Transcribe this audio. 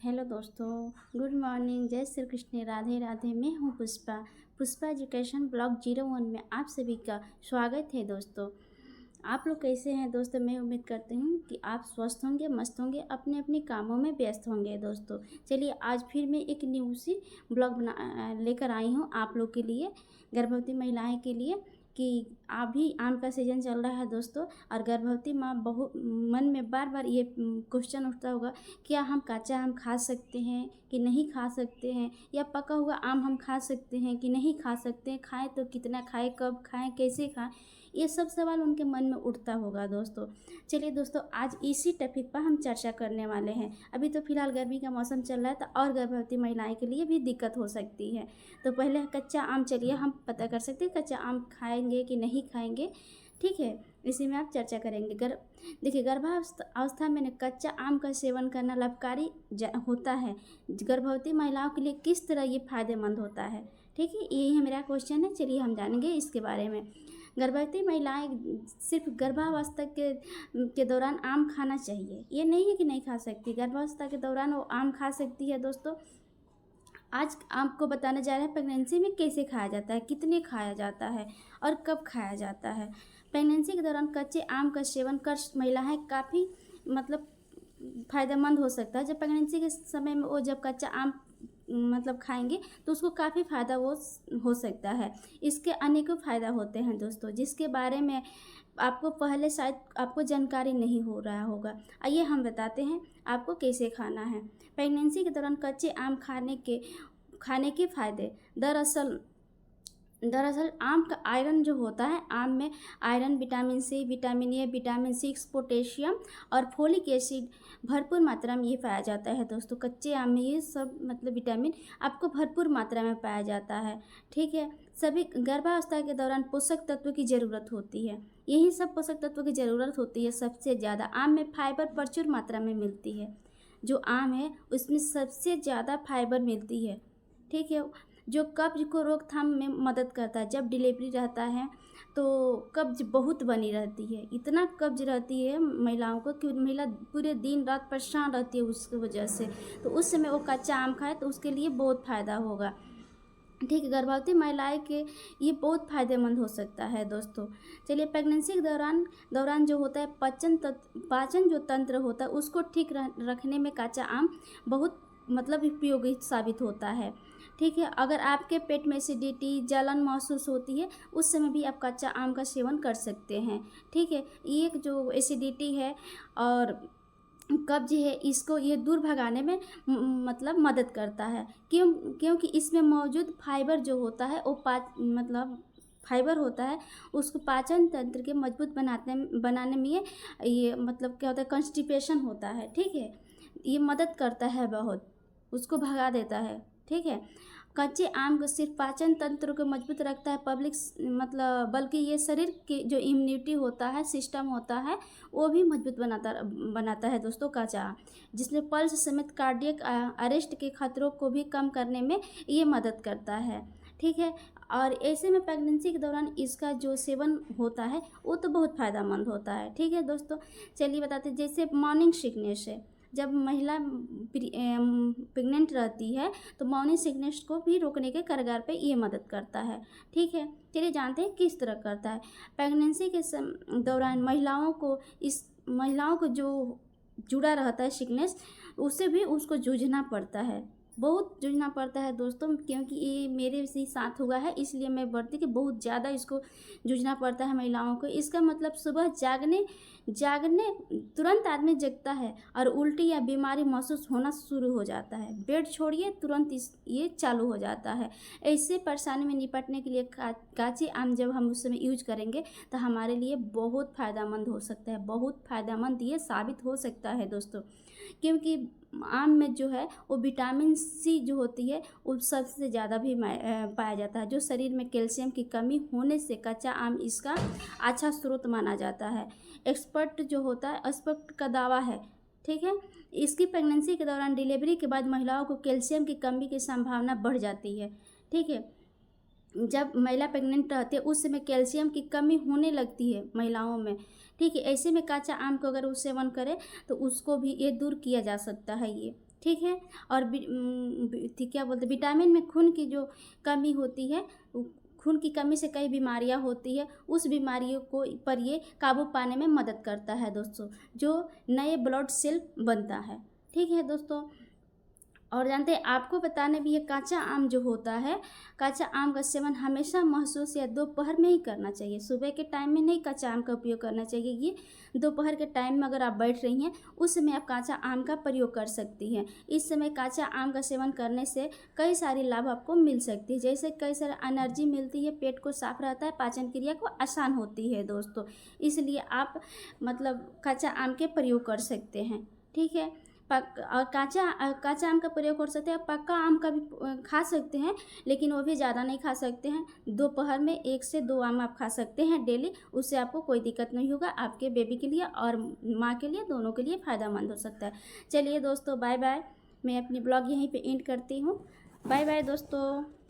Hello दोस्तों, good morning, जय श्री कृष्ण, राधे राधे। मैं हूँ पुष्पा। पुष्पा एजुकेशन ब्लॉग 01 में आप सभी का स्वागत है। दोस्तों, आप लोग कैसे हैं? दोस्तों, मैं उम्मीद करती हूँ कि आप स्वस्थ होंगे, मस्त होंगे, अपने अपने कामों में व्यस्त होंगे। दोस्तों, चलिए आज फिर मैं एक न्यू सी ब्लॉग लेकर आई हूँ आप लोग के लिए, गर्भवती महिलाएं के लिए, कि अभी आम का सीज़न चल रहा है दोस्तों। और गर्भवती माँ बहुत मन में बार बार ये क्वेश्चन उठता होगा, क्या हम कच्चा आम खा सकते हैं कि नहीं खा सकते हैं, या पका हुआ आम हम खा सकते हैं कि नहीं खा सकते हैं, खाएं तो कितना खाएं, कब खाएं, कैसे खाएं, ये सब सवाल उनके मन में उठता होगा। दोस्तों, चलिए दोस्तों, आज इसी टॉपिक पर हम चर्चा करने वाले हैं। अभी तो फिलहाल गर्मी का मौसम चल रहा है, तो और गर्भवती महिलाएं के लिए भी दिक्कत हो सकती है। तो पहले कच्चा आम, चलिए हम पता कर सकते हैं कच्चा आम खाएंगे कि नहीं खाएंगे। ठीक है, इसी में आप चर्चा करेंगे। देखिए, गर्भावस्था में कच्चा आम का सेवन करना लाभकारी होता है। गर्भवती महिलाओं के लिए किस तरह ये फायदेमंद होता है, ठीक है, यही है मेरा क्वेश्चन है। चलिए हम जानेंगे इसके बारे में। गर्भवती महिलाएं सिर्फ गर्भावस्था के दौरान आम खाना चाहिए, ये नहीं है कि नहीं खा सकती। गर्भावस्था के दौरान वो आम खा सकती है। दोस्तों, आज आपको बताने जा रहे हैं प्रेगनेंसी में कैसे खाया जाता है, कितने खाया जाता है और कब खाया जाता है। प्रेगनेंसी के दौरान कच्चे आम का सेवन कर महिलाएं काफ़ी फ़ायदेमंद हो सकता है। जब प्रेगनेंसी के समय में वो जब कच्चा आम खाएंगे तो उसको काफ़ी फ़ायदा वो हो सकता है। इसके अनेकों फ़ायदा होते हैं दोस्तों, जिसके बारे में आपको पहले शायद आपको जानकारी नहीं हो रहा होगा। आइए हम बताते हैं आपको कैसे खाना है। प्रेगनेंसी के दौरान कच्चे आम खाने के फ़ायदे। दरअसल आम का आयरन जो होता है, आम में iron, vitamin C, vitamin A, vitamin 6, potassium और फोलिक एसिड भरपूर मात्रा में ये पाया जाता है। दोस्तों, कच्चे आम में ये सब विटामिन आपको भरपूर मात्रा में पाया जाता है। ठीक है, सभी गर्भावस्था के दौरान पोषक तत्व की ज़रूरत होती है। यही सब पोषक तत्वों की ज़रूरत होती है सबसे ज़्यादा। आम में फाइबर प्रचुर मात्रा में मिलती है। जो आम है उसमें सबसे ज़्यादा फाइबर मिलती है। ठीक है, जो कब्ज को रोकथाम में मदद करता है। जब डिलीवरी रहता है तो कब्ज बहुत बनी रहती है, इतना कब्ज रहती है महिलाओं को कि महिला पूरे दिन रात परेशान रहती है उसकी वजह से। तो उस समय वो कच्चा आम खाए तो उसके लिए बहुत फ़ायदा होगा। ठीक है, गर्भवती महिलाएं के ये बहुत फ़ायदेमंद हो सकता है। दोस्तों, चलिए, प्रेगनेंसी के दौरान जो होता है पाचन जो तंत्र होता है उसको ठीक रखने में कच्चा आम बहुत उपयोगी साबित होता है। ठीक है, अगर आपके पेट में एसिडिटी, जलन महसूस होती है, उस समय भी आप कच्चा आम का सेवन कर सकते हैं। ठीक है, ये जो एसिडिटी है और कब्ज है, इसको ये दूर भगाने में मदद करता है। क्योंकि इसमें मौजूद फाइबर जो होता है वो फाइबर होता है, उसको पाचन तंत्र के मजबूत बनाने में ये क्या होता है, कॉन्स्टिपेशन होता है। ठीक है, ये मदद करता है, बहुत उसको भगा देता है। ठीक है, कच्चे आम को सिर्फ पाचन तंत्र को मजबूत रखता है बल्कि ये शरीर की जो इम्यूनिटी होता है, सिस्टम होता है, वो भी मजबूत बनाता है। दोस्तों, कच्चा आम जिसमें पल्स समेत कार्डियक अरेस्ट के खतरों को भी कम करने में ये मदद करता है। ठीक है, और ऐसे में प्रेगनेंसी के दौरान इसका जो सेवन होता है वो तो बहुत फ़ायदेमंद होता है। ठीक है दोस्तों, चलिए बताते हैं। जैसे मॉर्निंग सिकनेस है, जब महिला प्रेग्नेंट रहती है तो मॉर्निंग सिकनेस को भी रोकने के कारगर पे ये मदद करता है। ठीक है, चलिए जानते हैं किस तरह करता है। प्रेगनेंसी के दौरान महिलाओं को जो जुड़ा रहता है सिकनेस, उससे भी उसको जूझना पड़ता है, बहुत जूझना पड़ता है दोस्तों। क्योंकि ये मेरे से साथ हुआ है, इसलिए मैं बढ़ती कि बहुत ज़्यादा इसको जूझना पड़ता है महिलाओं को। इसका सुबह जागने तुरंत आदमी जगता है और उल्टी या बीमारी महसूस होना शुरू हो जाता है। बेड छोड़िए, तुरंत ये चालू हो जाता है। ऐसे परेशानी में निपटने के लिए काचे आम जब हम उस समय यूज करेंगे तो हमारे लिए बहुत फ़ायदेमंद हो सकता है, बहुत फ़ायदेमंद ये साबित हो सकता है दोस्तों। क्योंकि आम में जो है वो विटामिन सी जो होती है वो सबसे ज़्यादा भी पाया जाता है। जो शरीर में कैल्शियम की कमी होने से कच्चा आम इसका अच्छा स्रोत माना जाता है। एक्सपर्ट का दावा है। ठीक है, इसकी प्रेगनेंसी के दौरान डिलीवरी के बाद महिलाओं को कैल्शियम की कमी की संभावना बढ़ जाती है। ठीक है, जब महिला प्रेग्नेंट रहती है उस समय कैल्शियम की कमी होने लगती है महिलाओं में। ठीक है, ऐसे में कच्चा आम को अगर वो सेवन करे तो उसको भी ये दूर किया जा सकता है ये। ठीक है। और क्या बोलते, विटामिन में खून की जो कमी होती है, खून की कमी से कई बीमारियां होती है, उस बीमारियों को पर ये काबू पाने में मदद करता है दोस्तों, जो नए ब्लड सेल बनता है। ठीक है दोस्तों। और जानते हैं, आपको बताने भी, ये कांचा आम जो होता है, कांचा आम का सेवन हमेशा महसूस या दोपहर में ही करना चाहिए, सुबह के टाइम में नहीं कांचा आम का उपयोग करना चाहिए। ये दोपहर के टाइम में अगर आप बैठ रही हैं, उस समय आप कांचा आम का प्रयोग कर सकती हैं। इस समय कांचा आम का सेवन करने से कई सारे लाभ आपको मिल सकती है, जैसे कई सारे एनर्जी मिलती है, पेट को साफ रहता है, पाचन क्रिया को आसान होती है दोस्तों। इसलिए आप मतलब कांचा आम के प्रयोग कर सकते हैं। ठीक है। और कांचा आम का प्रयोग कर सकते हैं। पक्का आम का भी खा सकते हैं, लेकिन वो भी ज़्यादा नहीं खा सकते हैं। दोपहर में 1 से 2 आम आप खा सकते हैं डेली, उससे आपको कोई दिक्कत नहीं होगा। आपके बेबी के लिए और माँ के लिए, दोनों के लिए फ़ायदेमंद हो सकता है। चलिए दोस्तों, बाय बाय। मैं अपनी ब्लॉग यहीं पे एंड करती हूँ। बाय बाय दोस्तों।